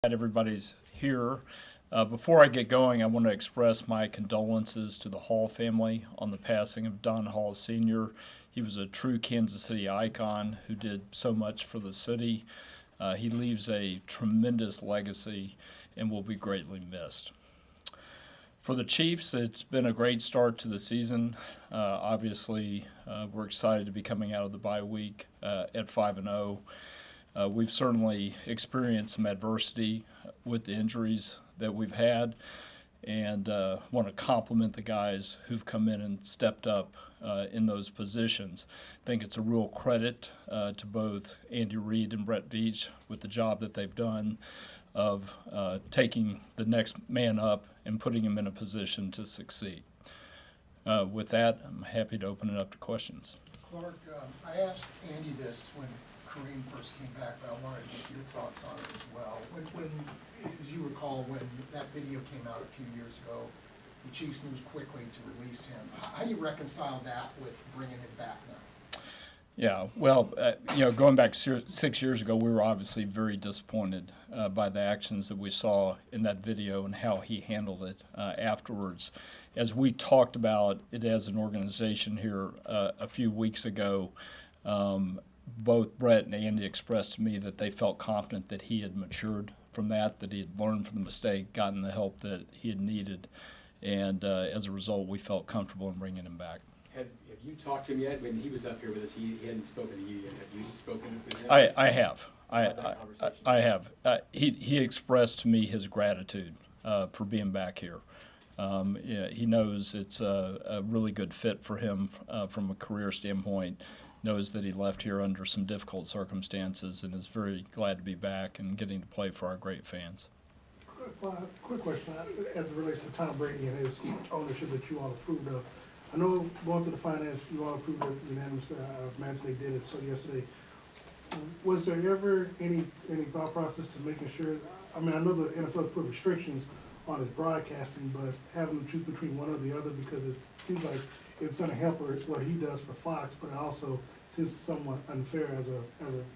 Glad everybody's here. Before I get going, I want to express my condolences to the Hall family on the passing of Don Hall Sr. He was a true Kansas City icon who did so much for the city. He leaves a tremendous legacy and will be greatly missed. For the Chiefs, it's been a great start to the season. Obviously, we're excited to be coming out of the bye week at 5-0. We've certainly experienced some adversity with the injuries that we've had, and want to compliment the guys who've come in and stepped up in those positions. I think it's a real credit to both Andy Reid and Brett Veach with the job that they've done of taking the next man up and putting him in a position to succeed. With that, I'm happy to open it up to questions. Clark, I asked Andy this when Kareem first came back, but I wanted to get your thoughts on it as well. When, as you recall, when that video came out a few years ago, the Chiefs moved quickly to release him. How do you reconcile that with bringing him back now? Yeah, well, going back 6 years ago, we were obviously very disappointed by the actions that we saw in that video and how he handled it afterwards. As we talked about it as an organization here a few weeks ago, both Brett and Andy expressed to me that they felt confident that he had matured from that he had learned from the mistake, gotten the help that he had needed, and as a result, we felt comfortable in bringing him back. Have you talked to him yet? When he was up here with us, he hadn't spoken to you yet. Have you spoken with him? I have. I have. He expressed to me his gratitude for being back here. He knows it's a really good fit for him from a career standpoint, knows that he left here under some difficult circumstances and is very glad to be back and getting to play for our great fans. Quick question, as it relates to Tom Brady and his ownership that you all approved of. I know going to the finance, you all approved of unanimous, I imagine they did it so yesterday. Was there ever any thought process to making sure, I mean, I know the NFL put restrictions on his broadcasting, but having to choose between one or the other, because it seems like it's going to help what he does for Fox, but it also seems somewhat unfair as a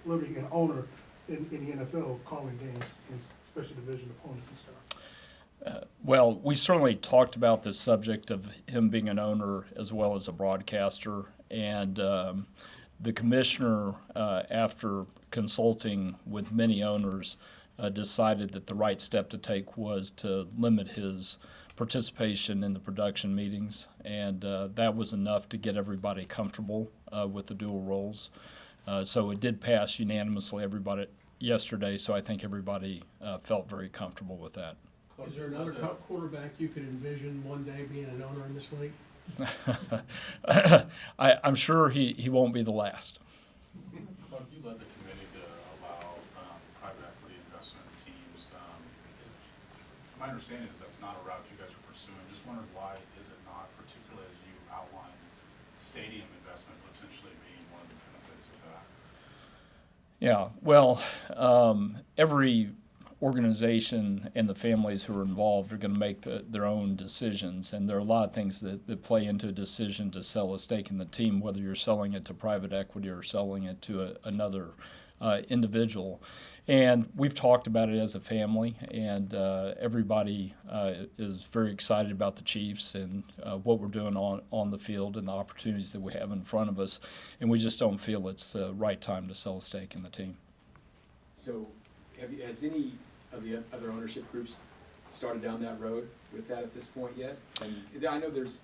literally an owner in the NFL calling games, and especially division opponents and stuff. Well, we certainly talked about the subject of him being an owner as well as a broadcaster, and the commissioner, after consulting with many owners, decided that the right step to take was to limit his participation in the production meetings, and that was enough to get everybody comfortable with the dual roles. So it did pass unanimously everybody yesterday, so I think everybody felt very comfortable with that. Is there another top quarterback you could envision one day being an owner in this league? I'm sure he won't be the last. Clark, you led the committee to allow private equity investment teams. My understanding is that's not a route you guys are pursuing. Just wondered why is it not, particularly as you outlined stadium investment potentially being one of the benefits of that? Yeah, well, every organization and the families who are involved are going to make their own decisions, and there are a lot of things that play into a decision to sell a stake in the team, whether you're selling it to private equity or selling it to another individual. And we've talked about it as a family, and everybody is very excited about the Chiefs and what we're doing on the field and the opportunities that we have in front of us, and we just don't feel it's the right time to sell a stake in the team. So has any of the other ownership groups started down that road with that at this point yet? And I know there's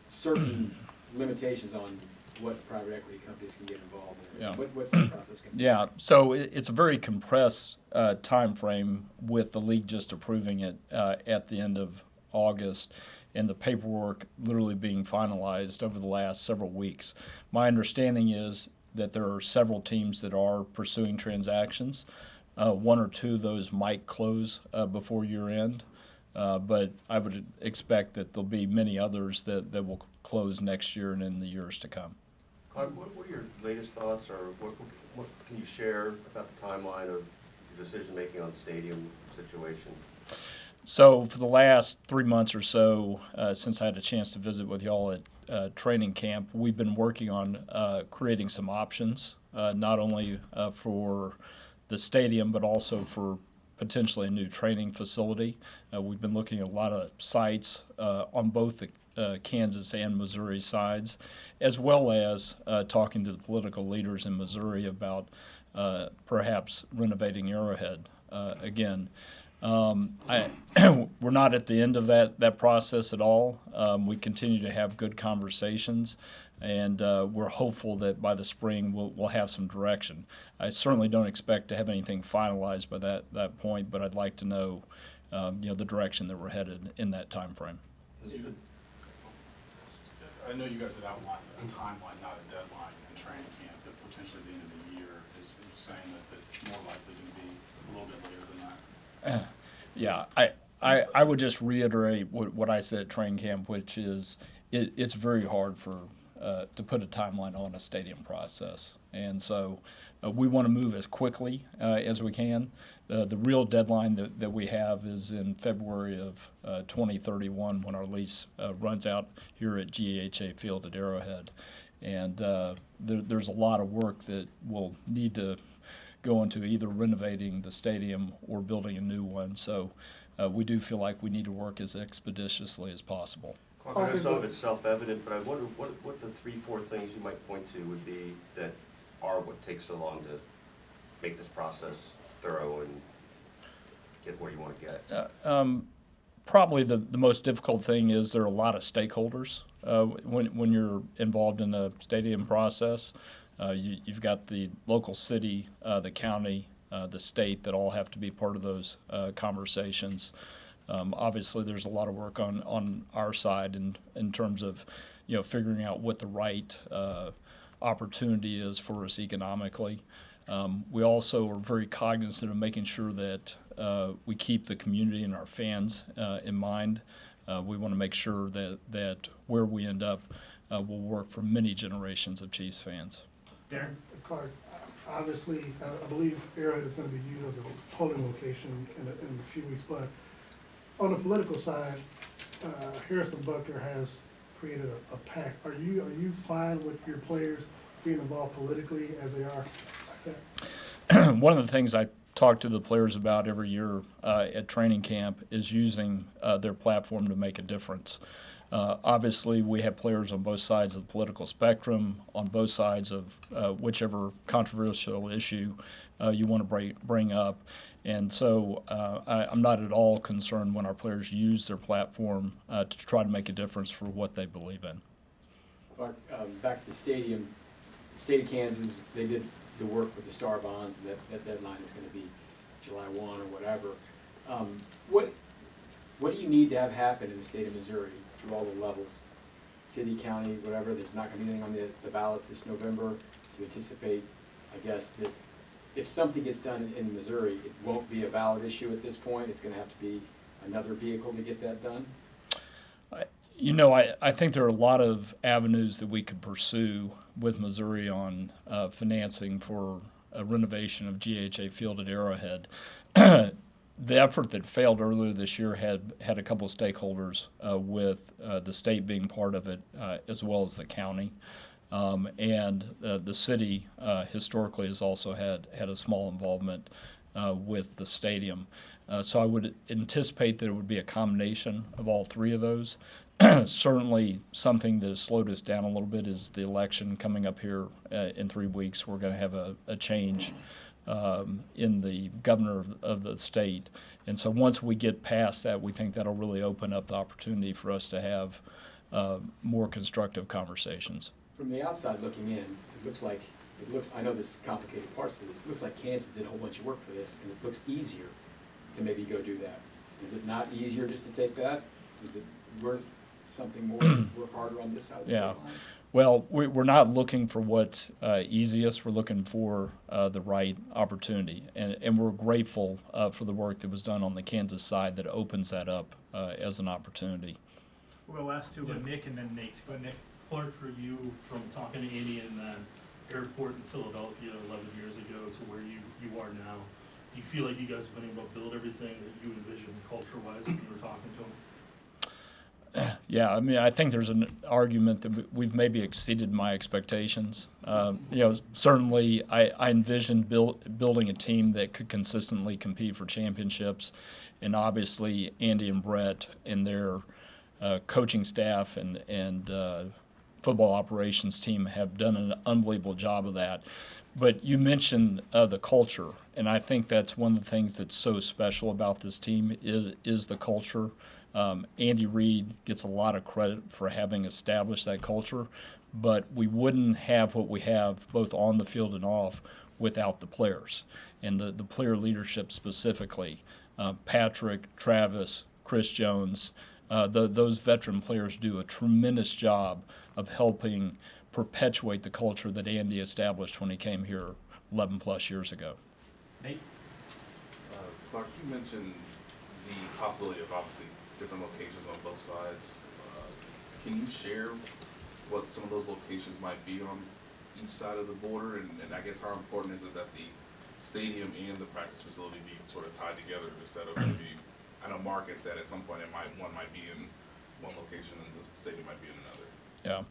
certain limitations on what private equity companies can get involved in. Yeah. What's that process going to be? Yeah, so it's a very compressed time frame with the league just approving it at the end of August and the paperwork literally being finalized over the last several weeks. My understanding is that there are several teams that are pursuing transactions. One or two of those might close before year end, but I would expect that there'll be many others that will close next year and in the years to come. Clark, what are your latest thoughts, or what can you share about the timeline of your decision-making on the stadium situation? So for the last 3 months or so, since I had a chance to visit with y'all at training camp, we've been working on creating some options, not only for the stadium, but also for potentially a new training facility. We've been looking at a lot of sites on both the Kansas and Missouri sides, as well as talking to the political leaders in Missouri about perhaps renovating Arrowhead again. We're not at the end of that process at all. We continue to have good conversations, and we're hopeful that by the spring we'll have some direction. I certainly don't expect to have anything finalized by that point, but I'd like to know, the direction that we're headed in that time frame. I know you guys had outlined a timeline, not a deadline in training camp, that potentially the end of the year is saying that it's more likely to be a little bit later than that. Yeah, I would just reiterate what I said at training camp, which is it's very hard to put a timeline on a stadium process, and so we want to move as quickly as we can. The real deadline that we have is in February of 2031 when our lease runs out here at GEHA Field at Arrowhead, and there's a lot of work that will need to go into either renovating the stadium or building a new one. So we do feel like we need to work as expeditiously as possible. Clark, I know some of it's self-evident, but I wonder what the 3-4 things you might point to would be that are what takes so long to make this process thorough and get where you want to get. Probably the most difficult thing is there are a lot of stakeholders when you're involved in a stadium process. You've got the local city, the county, the state that all have to be part of those conversations. Obviously, there's a lot of work on our side in terms of figuring out what the right opportunity is for us economically. We also are very cognizant of making sure that we keep the community and our fans in mind. We want to make sure that where we end up will work for many generations of Chiefs fans. Darren? Clark, obviously, I believe Arrowhead is going to be used as a polling location in a few weeks, but on the political side, Harrison Butker has created a PAC. Are you fine with your players being involved politically as they are like that? One of the things I talk to the players about every year at training camp is using their platform to make a difference. Obviously, we have players on both sides of the political spectrum, on both sides of whichever controversial issue you want to bring up. And so I'm not at all concerned when our players use their platform to try to make a difference for what they believe in. Clark, back to the stadium, the state of Kansas, they did the work with the star bonds, and that deadline is going to be July 1 or whatever. What do you need to have happen in the state of Missouri through all the levels, city, county, whatever? There's not going to be anything on the ballot this November. Do you anticipate, I guess, that if something gets done in Missouri, it won't be a ballot issue at this point? It's going to have to be another vehicle to get that done? I think there are a lot of avenues that we could pursue with Missouri on financing for a renovation of GHA Field at Arrowhead. The effort that failed earlier this year had a couple of stakeholders, with the state being part of it, as well as the county. And the city historically has also had a small involvement with the stadium. So I would anticipate that it would be a combination of all three of those. Certainly something that has slowed us down a little bit is the election coming up here in 3 weeks. We're going to have a change in the governor of the state. And so once we get past that, we think that'll really open up the opportunity for us to have more constructive conversations. From the outside looking in, it looks, I know there's complicated parts to this, it looks like Kansas did a whole bunch of work for this, and it looks easier to maybe go do that. Is it not easier just to take that? Is it worth something more, work harder on this side of the state line? Well, we're not looking for what's easiest. We're looking for the right opportunity. And we're grateful for the work that was done on the Kansas side that opens that up as an opportunity. We'll ask to Nick and then Nate. But Nick, Clark, for you, from talking to Andy in the airport in Philadelphia 11 years ago to where you are now, do you feel like you guys have been able to build everything that you envisioned culture-wise when you were talking to them? Yeah, I mean, I think there's an argument that we've maybe exceeded my expectations. Certainly, I envisioned building a team that could consistently compete for championships, and obviously Andy and Brett and their coaching staff and football operations team have done an unbelievable job of that. But you mentioned the culture, and I think that's one of the things that's so special about this team is the culture. Andy Reid gets a lot of credit for having established that culture, but we wouldn't have what we have both on the field and off without the players and the player leadership specifically. Patrick, Travis, Chris Jones, those veteran players do a tremendous job of helping perpetuate the culture that Andy established when he came here 11 plus years ago. Nate? Clark, you mentioned the possibility of obviously different locations on both sides. Can you share what some of those locations might be on each side of the border? And I guess how important is it that the stadium and the practice facility be sort of tied together instead of maybe, I know Mark had said at some point one might be in one location and the stadium might be in another. Yeah,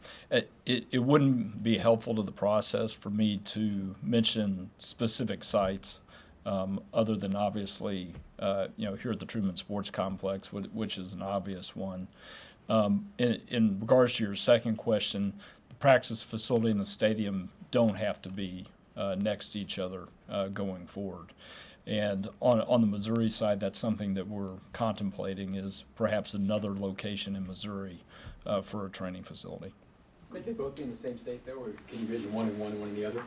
it wouldn't be helpful to the process for me to mention specific sites other than obviously, here at the Truman Sports Complex, which is an obvious one. In regards to your second question, the practice facility and the stadium don't have to be next to each other going forward. And on the Missouri side, that's something that we're contemplating is perhaps another location in Missouri for a training facility. Could they both be in the same state though, or can you envision one in one and one in the other?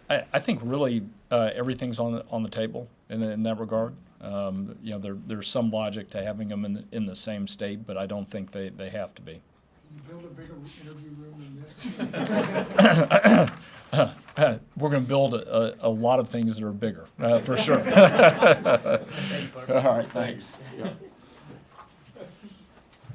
I think really everything's on the table in that regard. There's some logic to having them in the same state, but I don't think they have to be. Can you build a bigger interview room than this? We're going to build a lot of things that are bigger, for sure. Thank you, Clark. All right, thanks. Yeah.